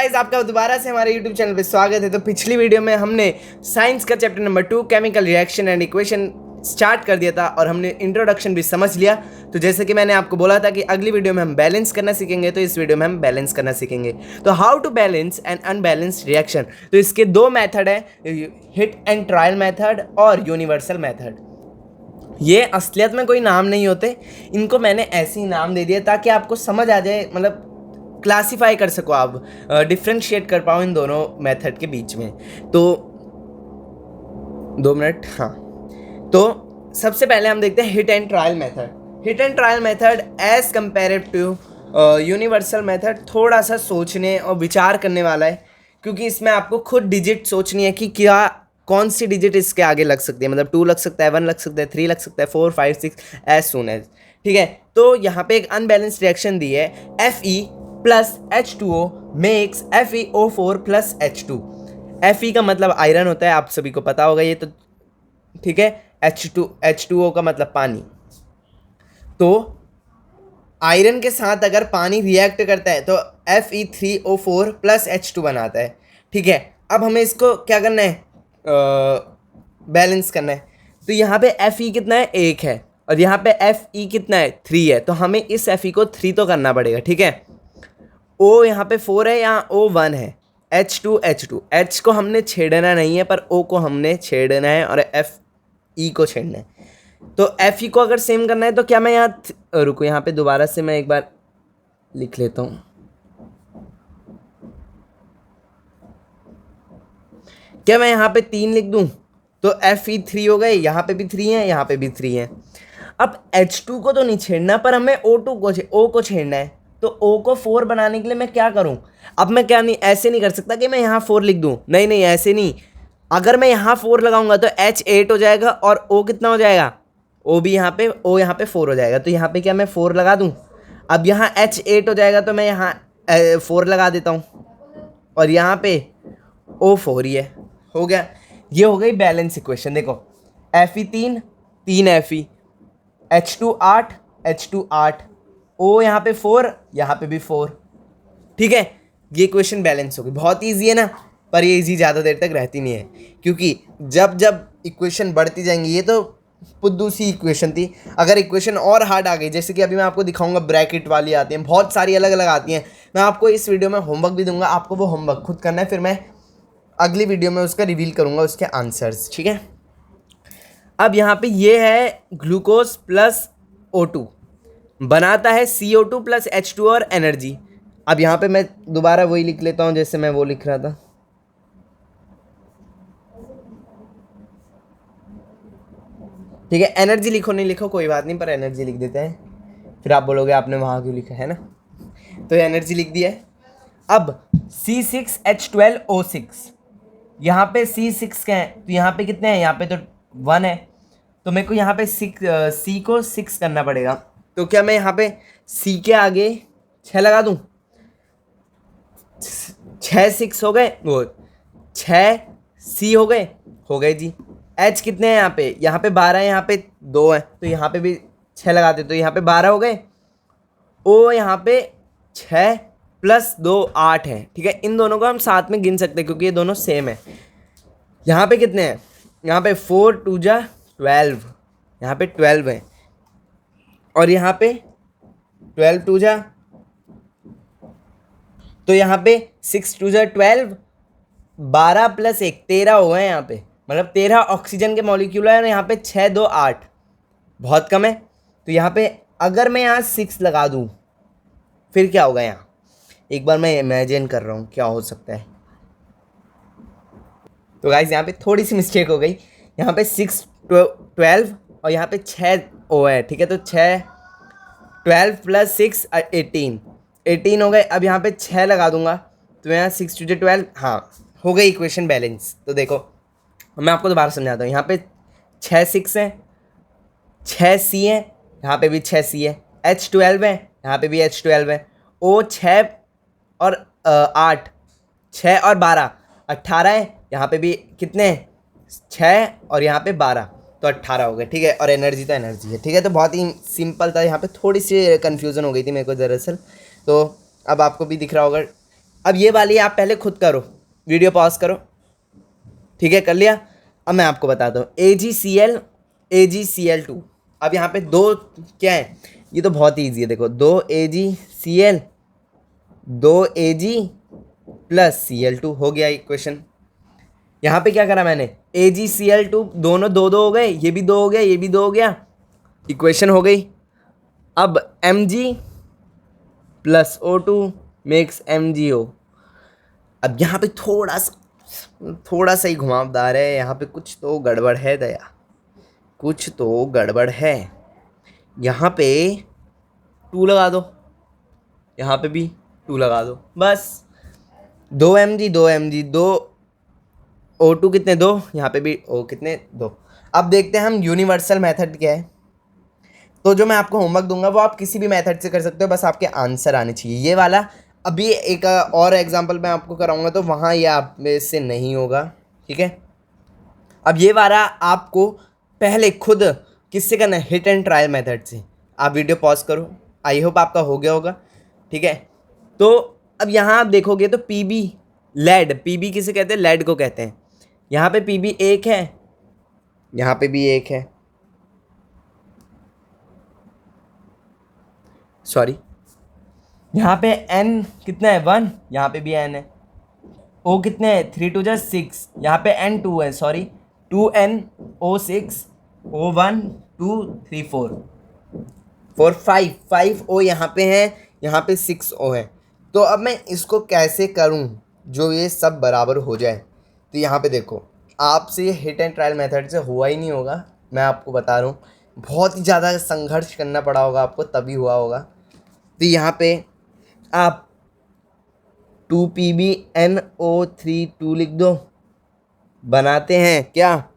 Guys, आपका दोबारा से हमारे YouTube चैनल पे स्वागत है। तो पिछली वीडियो में हमने साइंस का chapter number 2 chemical reaction and equation start कर दिया था और हमने इंट्रोडक्शन भी समझ लिया। तो जैसे कि मैंने आपको बोला था कि अगली वीडियो में हम बैलेंस करना सीखेंगे, तो इस वीडियो में हम बैलेंस करना सीखेंगे। तो how to balance an unbalanced reaction, तो इसके दो मेथड है, हिट एंड ट्रायल मेथड और यूनिवर्सल मेथड। ये असलियत में कोई नाम नहीं होते, इनको मैंने ऐसे ही नाम दे दिया ताकि आपको समझ आ जाए, मतलब क्लासिफाई कर सको, आप डिफ्रेंशिएट कर पाओ इन दोनों मेथड के बीच में। तो 2 मिनट, हाँ। तो सबसे पहले हम देखते हैं hit and trial method. Hit and trial method as compare to universal method थोड़ा सा सोचने और विचार करने वाला है, क्योंकि इसमें आपको खुद डिजिट सोचनी है कि क्या कौन सी डिजिट इसके आगे लग सकती है। मतलब 2 लग सकता है, 1 लग सकता है, 3 लग सकता है, 4, 5, 6 एज सून एज। ठीक है, तो यहाँ पे एक अनबैलेंस्ड रिएक्शन दी है, Fe plus H2O makes FeO4 plus H2। Fe का मतलब आयरन होता है, आप सभी को पता होगा ये तो। ठीक है, H2O का मतलब पानी। तो आयरन के साथ अगर पानी रिएक्ट करता है तो Fe3O4 प्लस H2 बनाता है। ठीक है, अब हमें इसको क्या करना है, बैलेंस करना है। तो यहाँ पे Fe कितना है, 1 है, और यहाँ पे Fe कितना है, 3 है। तो हमें इस Fe को 3 तो करना पड़ेगा। ठीक है, O यहाँ पे 4 है, यहाँ O 1 है, H2 H को हमने छेड़ना नहीं है, पर O को हमने छेड़ना है और Fe को छेड़ना है। तो Fe को अगर सेम करना है तो क्या मैं यहाँ रुको, यहाँ पे दोबारा से मैं एक बार लिख लेता हूँ। क्या मैं यहाँ पे 3 लिख दूँ तो Fe 3 हो गए, यहाँ पे भी 3 है, यहाँ पे भी 3 है। अब H2 को तो नहीं छेड़ना, पर हमें O को छेड़ना है। तो O को 4 बनाने के लिए मैं क्या करूं, अब मैं क्या नहीं, ऐसे नहीं कर सकता कि मैं यहाँ 4 लिख दूं, नहीं, ऐसे नहीं। अगर मैं यहाँ 4 लगाऊंगा तो H 8 हो जाएगा और O कितना हो जाएगा, O भी यहाँ पे, O यहाँ पे 4 हो जाएगा। तो यहाँ पे क्या मैं 4 लगा दूं, अब यहाँ H 8 हो जाएगा तो मैं यहाँ 4 लगा देता हूँ, और यहाँ पे O 4 ही है, हो गया। ये हो गई बैलेंस इक्वेशन। देखो Fe 3 Fe, H2 8, O यहाँ पे 4, यहाँ पे भी 4। ठीक है, ये इक्वेशन बैलेंस होगी। बहुत ईजी है ना, पर ये ईजी ज़्यादा देर तक रहती नहीं है, क्योंकि जब जब इक्वेशन बढ़ती जाएंगी, ये तो पुद्दू सी इक्वेशन थी। अगर इक्वेशन और हार्ड आ गई, जैसे कि अभी मैं आपको दिखाऊंगा, ब्रैकेट वाली आती हैं, बहुत सारी अलग अलग आती हैं। मैं आपको इस वीडियो में होमवर्क भी दूंगा, आपको वो होमवर्क खुद करना है, फिर मैं अगली वीडियो में उसका रिवील करूँगा, उसके आंसर्स। ठीक है, अब यहाँ पे ये है ग्लूकोज प्लस O2 बनाता है CO2 प्लस H2 और एनर्जी। अब यहाँ पे मैं दोबारा वही लिख लेता हूँ जैसे मैं वो लिख रहा था। ठीक है, एनर्जी लिखो नहीं लिखो कोई बात नहीं, पर एनर्जी लिख देते हैं, फिर आप बोलोगे आपने वहाँ क्यों लिखा है ना। तो एनर्जी लिख दिया है। अब C6H12O6, यहाँ पे C6 क्या है, तो यहाँ पे कितने हैं, यहाँ पे तो 1 है, तो मेरे को यहाँ पे C को 6 करना पड़ेगा। तो क्या मैं यहाँ पे C के आगे 6 लगा दूँ, 6 6 हो गए, वो 6 C हो गए जी। H कितने हैं यहाँ पे 12 है, यहाँ पे 2 है, तो यहाँ पे भी 6 लगाते, तो यहाँ पे 12 हो गए। O यहाँ पे 6 प्लस 2 8 है। ठीक है, इन दोनों को हम साथ में गिन सकते हैं क्योंकि ये दोनों सेम है। यहाँ पे कितने हैं, यहाँ पे 4 2 जा 12, यहाँ पे 12 है, और यहाँ पे 12 2 जा, तो यहाँ पे 6 2 जा 12, 12 प्लस 1 13 हो गए यहाँ पे, मतलब 13 ऑक्सीजन के मॉलिक्यूल है, और यहाँ पे 6 2 8, बहुत कम है। तो यहाँ पे अगर मैं यहाँ 6 लगा दूँ फिर क्या होगा, यहाँ एक बार मैं इमेजिन कर रहा हूँ क्या हो सकता है। तो गाइस यहाँ पे थोड़ी सी मिस्टेक हो गई, यहाँ पे 6 12 और यहाँ पे 6 O है। ठीक है, तो 6 12 प्लस 6 18 हो गए। अब यहाँ पे 6 लगा दूंगा तो यहाँ 6 2 12, हाँ हो गई इक्वेशन बैलेंस। तो देखो मैं आपको दोबारा समझाता हूँ, यहाँ पे 6 6 है, 6 C है, यहाँ पे भी 6 C है, H12 है, यहाँ पे भी H12 है, O 6 और 8, 6 और 12 18 है, यहाँ पे भी कितने हैं 6 और यहाँ पे 12, तो 18 हो गए। ठीक है, और एनर्जी तो एनर्जी है। ठीक है, तो बहुत ही सिंपल था, यहाँ पे थोड़ी सी कन्फ्यूज़न हो गई थी मेरे को दरअसल। तो अब आपको भी दिख रहा होगा अब ये वाली आप पहले खुद करो, वीडियो पॉज करो, ठीक है, कर लिया। अब मैं आपको बताता हूँ AgCl AgCl2। अब यहाँ पे दो क्या है, ये तो बहुत ईजी है, देखो 2AgCl 2Ag प्लस Cl2 हो गया इक्वेशन। यहाँ पे क्या करा मैंने, AgCl2 दोनों दो दो हो गए, ये भी दो हो गया, ये भी दो हो गया, इक्वेशन हो गई। अब Mg plus O2 makes MgO। अब यहाँ पे थोड़ा सा ही घुमावदार है, यहाँ पे कुछ तो गड़बड़ है दया, कुछ तो गड़बड़ है। यहाँ पे 2 लगा दो, यहाँ पे भी 2 लगा दो, बस 2 mg 2 O2 कितने 2, यहाँ पे भी O कितने 2। अब देखते हैं हम यूनिवर्सल मेथड क्या है। तो जो मैं आपको होमवर्क दूंगा वो आप किसी भी मेथड से कर सकते हो, बस आपके आंसर आने चाहिए। ये वाला अभी एक और एग्जांपल मैं आपको कराऊंगा तो वहाँ ये आप में से नहीं होगा, ठीक है। अब ये वाला आपको पहले खुद किससे करना है, हिट एंड ट्रायल मेथड से। आप वीडियो पॉज करो, आई होप आपका हो गया होगा, ठीक है। तो अब यहाँ आप देखोगे तो पीबी लेड, पीबी किसे कहते हैं, लेड को कहते हैं। यहाँ पे पीबी 1 है, यहाँ पे भी 1 है, सॉरी यहाँ पे n कितना है 1, यहाँ पे भी n है। O कितने हैं 3 2 जा 6, यहाँ पे n 2 है, sorry 2n O6 O1 2 3 4 4 5 O यहाँ पे है, यहाँ पे 6 O है। तो अब मैं इसको कैसे करूँ जो ये सब बराबर हो जाए। तो यहाँ पे देखो, आपसे ये हिट एंड ट्रायल मेथड से हुआ ही नहीं होगा, मैं आपको बता रहा हूँ, बहुत ही ज़्यादा संघर्ष करना पड़ा होगा आपको तभी हुआ होगा। तो यहाँ पे आप 2PbNO3 लिख दो, बनाते हैं क्या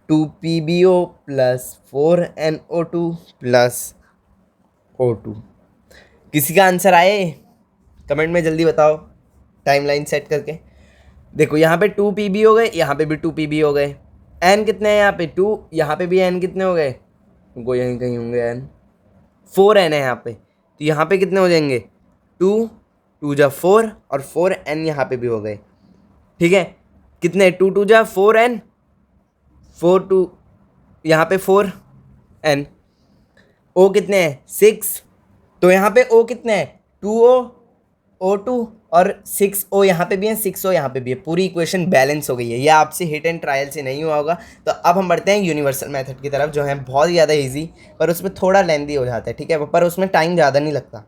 2PbO plus 4NO2 plus O2। किसी का आंसर आए कमेंट में जल्दी बताओ, टाइमलाइन सेट करके। देखो यहाँ पे 2Pb हो गए, यहाँ पे भी 2Pb हो गए, n कितने हैं यहाँ पे 2, यहाँ पे भी n कितने हो गए, वो यहीं कहीं होंगे n, 4n है यहाँ पे। तो यहाँ पे कितने हो जाएंगे 2 2 जा 4 और 4n यहाँ पे भी हो गए, ठीक है। कितने 2 2 जा 4n 4 2 यहाँ पे 4n। O कितने हैं 6, तो यहाँ पे O कितने हैं 2O O2 और 6O यहाँ पे भी है, 6O यहाँ पे भी है। पूरी इक्वेशन बैलेंस हो गई है। ये आपसे हिट एंड ट्रायल से नहीं हुआ होगा। तो अब हम बढ़ते हैं यूनिवर्सल मेथड की तरफ, जो है बहुत ही ज़्यादा इजी, पर उसमें थोड़ा लेंदी हो जाता है, ठीक है, पर उसमें टाइम ज़्यादा नहीं लगता।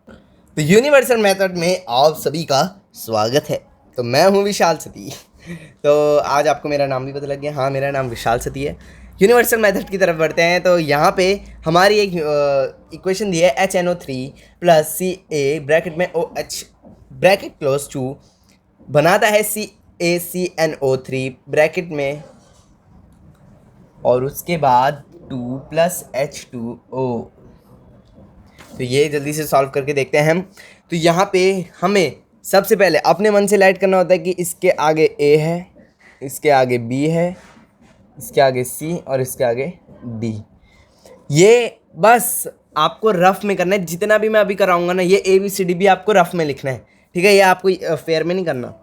तो यूनिवर्सल मेथड में आप सभी का स्वागत है। तो मैं हूँ विशाल सती। तो आज आपको मेरा नाम भी पता लग गया, हाँ मेरा नाम विशाल सती है। यूनिवर्सल मेथड की तरफ बढ़ते हैं। तो यहाँ पे हमारी एक इक्वेशन दी है HNO3 प्लस Ca ब्रैकेट में OH ब्रैकेट क्लोज टू बनाता है CaCNO3 ब्रैकेट में, और उसके बाद 2 प्लस H2O। तो ये जल्दी से सॉल्व करके देखते हैं हम। तो यहाँ पे हमें सबसे पहले अपने मन से लाइट करना होता है कि इसके आगे A है, इसके आगे B है, इसके आगे C और इसके आगे D। ये बस आपको रफ में करना है, जितना भी मैं अभी कराऊंगा ना, ये ABCD भी आपको रफ में लिखना है, ठीक है, ये आपको फेयर में नहीं करना।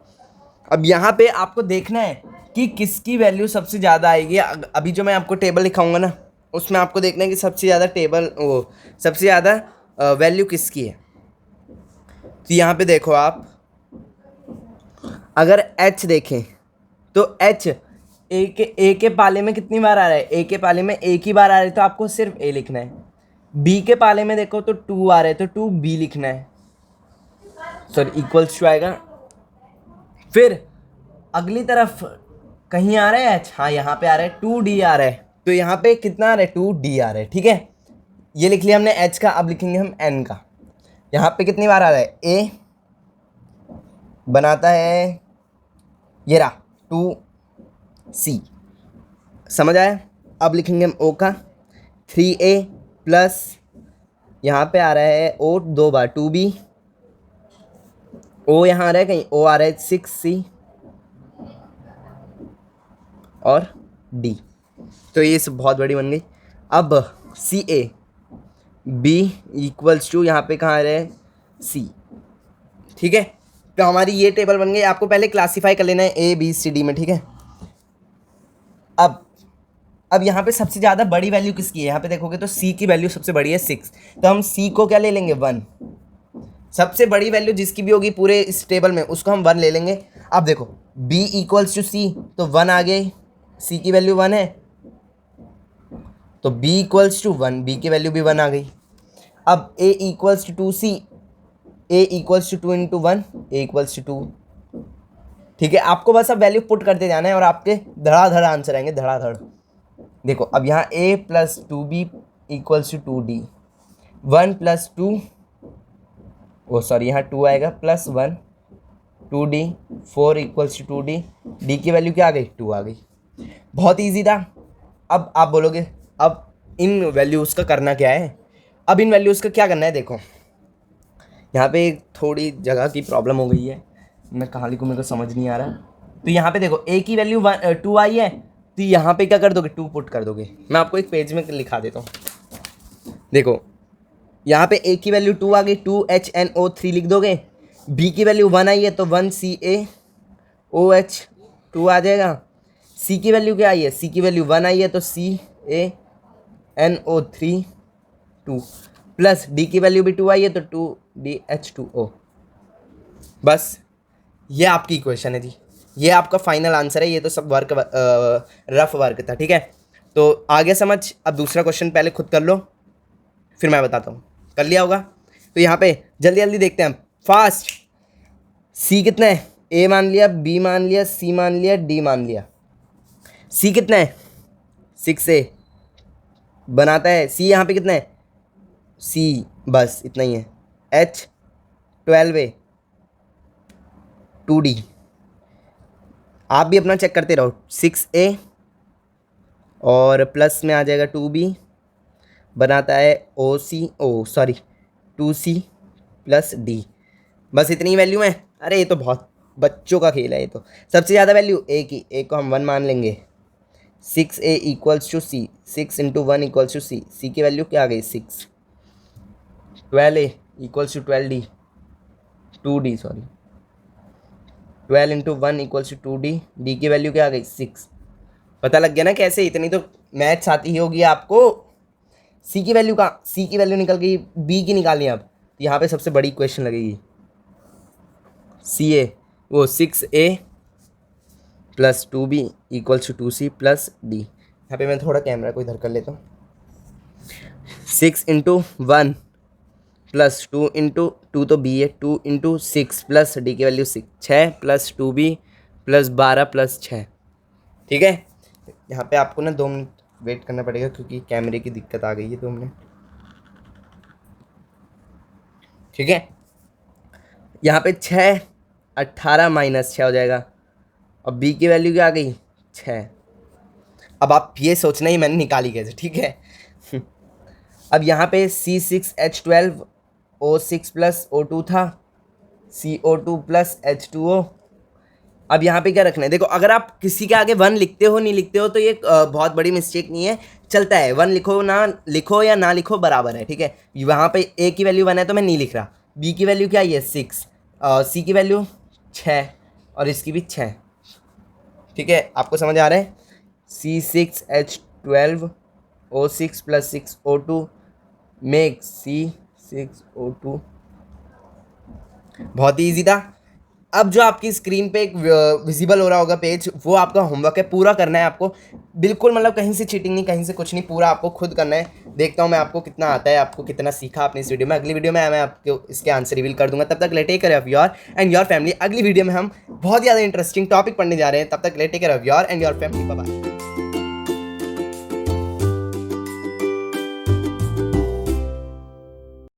अब यहाँ पे आपको देखना है कि किसकी वैल्यू सबसे ज़्यादा आएगी। अभी जो मैं आपको टेबल लिखाऊंगा ना, उसमें आपको देखना है कि सबसे ज़्यादा सबसे ज़्यादा वैल्यू किसकी है। तो यहाँ पे देखो आप, अगर H देखें तो H ए के पाले में कितनी बार आ रहा है, ए के पाले में एक ही बार आ रहा है, तो आपको सिर्फ A लिखना है। B के पाले में देखो तो 2 आ रहा है, तो 2B लिखना है, सॉरी इक्वल्स टू आएगा। फिर अगली तरफ कहीं आ रहा है H, हाँ यहाँ पे आ रहा है 2D आ रहा है, तो यहाँ पे कितना आ रहा है 2D आ रहा है, ठीक है। ये लिख लिया हमने H का। अब लिखेंगे हम N का। यहाँ पे कितनी बार आ रहा है, A बनाता है ये रहा 2C, समझ आया। अब लिखेंगे हम O का 3A प्लस यहाँ पे आ रहा है O 2 बार 2B, O यहाँ आ रहा है कहीं, O आ रहा है 6C और D। तो ये सब बहुत बड़ी बन गई। अब CA B इक्वल्स टू यहाँ पे कहाँ आ रहा है C, ठीक है, तो हमारी ये टेबल बन गई। आपको पहले क्लासीफाई कर लेना है ए बी सी डी में, ठीक है। अब यहाँ पे सबसे ज़्यादा बड़ी वैल्यू किसकी है, यहाँ पे देखोगे तो सी की वैल्यू सबसे बड़ी है 6, तो हम सी को क्या ले लेंगे 1। सबसे बड़ी वैल्यू जिसकी भी होगी पूरे इस टेबल में उसको हम 1 ले लेंगे। अब देखो b इक्वल्स टू सी, तो 1 आ गए, सी की वैल्यू 1 है तो b इक्वल्स टू 1, b की वैल्यू भी 1 आ गई। अब a equals to 2c, a equals to 2 into 1, a equals to 2, ठीक है। आपको बस अब वैल्यू पुट करते जाना है और आपके धड़ाधड़ आंसर आएंगे, धड़ाधड़। देखो अब यहाँ a plus 2b equals to 2d, 1 प्लस 2, ओ सॉरी यहाँ 2 आएगा, plus 1 2d, 4 equals to 2d, d की वैल्यू क्या आ गई 2 आ गई। बहुत इजी था। अब आप बोलोगे अब इन वैल्यूज़ का करना क्या है, अब इन वैल्यूज़ का क्या करना है। देखो यहाँ पे थोड़ी जगह की प्रॉब्लम हो गई है, मैं कहाँ लिखूँ मेरे को समझ नहीं आ रहा। तो यहाँ पे देखो a की वैल्यू 2 आई है, तो यहाँ पे क्या कर दोगे 2 पुट कर दोगे। मैं आपको एक पेज में लिखा देता हूँ। देखो यहाँ पे a की वैल्यू 2 आ गई, 2HNO3 लिख दोगे। b की वैल्यू 1 आई है तो 1CaOH 2 आ जाएगा। c की वैल्यू क्या आई है, c की वैल्यू 1 आई है तो CaNO3 2, प्लस d की वैल्यू भी 2 आई है तो 2DH2O। बस ये आपकी इक्वेशन है जी, ये आपका फाइनल आंसर है। ये तो सब वर्क रफ वर्क था, ठीक है। तो आगे समझ। अब दूसरा क्वेश्चन पहले खुद कर लो फिर मैं बताता हूँ। कर लिया होगा तो यहाँ पे जल्दी जल्दी देखते हैं हम फास्ट। सी कितना है, ए मान लिया, बी मान लिया, सी मान लिया, डी मान लिया। सी कितना है 6a बनाता है। सी यहाँ पे कितना है, सी बस इतना ही है। H 12a 2d, आप भी अपना चेक करते रहो। 6a और प्लस में आ जाएगा 2b बनाता है सॉरी 2c प्लस d। बस इतनी वैल्यू है। अरे ये तो बहुत बच्चों का खेल है। ये तो सबसे ज़्यादा वैल्यू a की, a को हम 1 मान लेंगे। 6a equals to C, 6 into 1 equals to C, C की वैल्यू क्या आ गई 6। 12a equals to 12d, 2d sorry, 12 into 1 equals to 2d, d की वैल्यू क्या आ गई 6। पता लग गया ना कैसे, इतनी तो मैथ्स आती ही होगी आपको। सी की वैल्यू कहाँ, सी की वैल्यू निकल गई, बी की निकालनी है। अब यहाँ पे सबसे बड़ी क्वेश्चन लगेगी। CA वो 6a plus 2b equals to 2c plus d। यहाँ पे मैं थोड़ा कैमरा को इधर कर लेता हूँ। 6 इंटू 1 प्लस 2 इंटू 2 तो b है, 2 इंटू 6 प्लस d की value 6, 6 plus 2b plus 12 plus 6, ठीक है। यहाँ पे आपको ना 2 मिनट वेट करना पड़ेगा क्योंकि कैमरे की दिक्कत आ गई है। 2 मिनट, ठीक है। यहाँ पे 6 18 माइनस 6 हो जाएगा और b की वैल्यू क्या आ गई 6। अब आप ये सोचना ही मैंने निकाली कैसे, ठीक है। अब यहाँ पे C6H12O6 प्लस O2 था, CO2 प्लस H2O। अब यहाँ पे क्या रखना है, देखो अगर आप किसी के आगे 1 लिखते हो नहीं लिखते हो तो ये बहुत बड़ी मिस्टेक नहीं है, चलता है। 1 लिखो ना लिखो या ना लिखो बराबर है, ठीक है। वहाँ पे a की वैल्यू 1 है तो मैं नहीं लिख रहा। b की वैल्यू क्या है 6, c की वैल्यू 6 और इसकी भी 6, ठीक है। आपको समझ आ रहा है। C6H12O6 plus 6O2 make C6O2। बहुत ही ईजी था। अब जो आपकी स्क्रीन पे एक विजिबल हो रहा होगा पेज, वो आपका होमवर्क है, पूरा करना है आपको। बिल्कुल मतलब कहीं से चीटिंग नहीं, कहीं से कुछ नहीं, पूरा आपको खुद करना है। देखता हूँ मैं आपको कितना आता है, आपको कितना सीखा आपने इस वीडियो में। अगली वीडियो में मैं आपको इसके आंसर रिवील कर दूंगा। तब तक take care of your and your family. अगली वीडियो में हम बहुत ज़्यादा इंटरेस्टिंग टॉपिक पढ़ने जा रहे हैं। तब तक take care of your and your family. Bye bye.